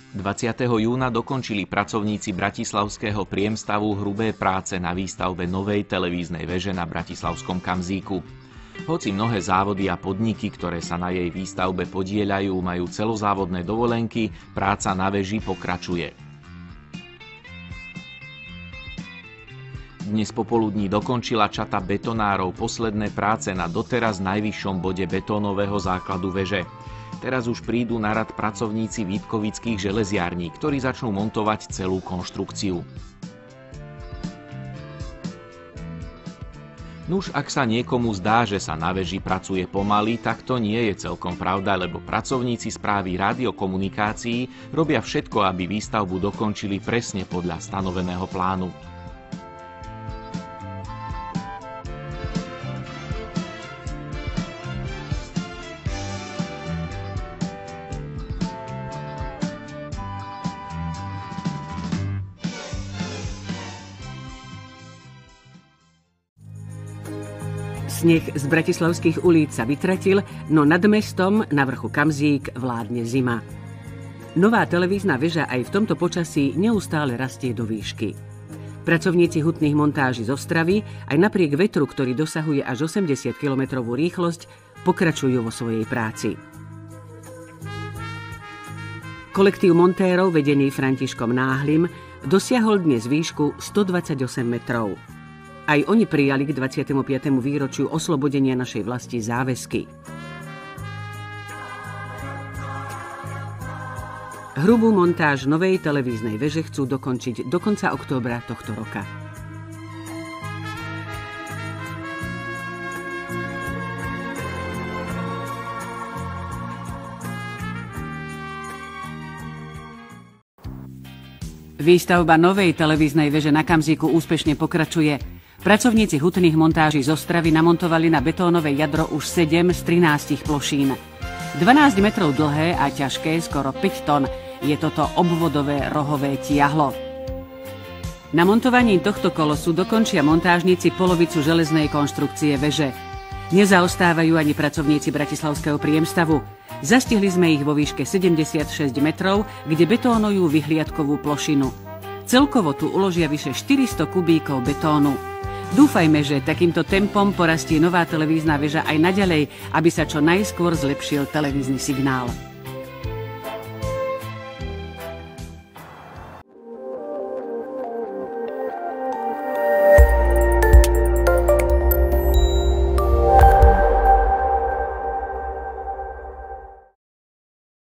20. júna dokončili pracovníci bratislavského priemstavu hrubé práce na výstavbe novej televíznej veže na bratislavskom Kamzíku. Hoci mnohé závody a podniky, ktoré sa na jej výstavbe podieľajú, majú celozávodné dovolenky, práca na veži pokračuje. Dnes popoludní dokončila čata betonárov posledné práce na doteraz najvyššom bode betónového základu veže. Teraz už prídu na rad pracovníci vítkovických železiarní, ktorí začnú montovať celú konštrukciu. Nuž, ak sa niekomu zdá, že sa na veži pracuje pomaly, tak to nie je celkom pravda, lebo pracovníci správy rádiokomunikácií robia všetko, aby výstavbu dokončili presne podľa stanoveného plánu. Sneh z bratislavských ulic sa vytratil, no nad mestom na vrchu Kamzík vládne zima. Nová televízna väža aj v tomto počasí neustále rastie do výšky. Pracovníci hutných montáží z Ostravy aj napriek vetru, ktorý dosahuje až 80 km rýchlosť, pokračujú vo svojej práci. Kolektív montérov vedený Františkom Náhlim dosiahol dnes výšku 128 metrov. Aj oni prijali k 25. výročiu oslobodenia našej vlasti záväzky. Hrubú montáž novej televíznej veže chcú dokončiť do konca októbra tohto roka. Výstavba novej televíznej veže na Kamzíku úspešne pokračuje. Pracovníci hutných montáží z Ostravy namontovali na betónové jadro už 7 z 13 plošín. 12 metrov dlhé a ťažké, skoro 5 tón, je toto obvodové rohové tiahlo. Na montovaní tohto kolosu dokončia montážnici polovicu železnej konštrukcie veže. Nezaostávajú ani pracovníci bratislavského priemstavu. Zastihli sme ich vo výške 76 metrov, kde betónujú vyhliadkovú plošinu. Celkovo tu uložia vyše 400 kubíkov betónu. Dúfajme, že takýmto tempom porastie nová televízna väža aj naďalej, aby sa čo najskôr zlepšil televízny signál.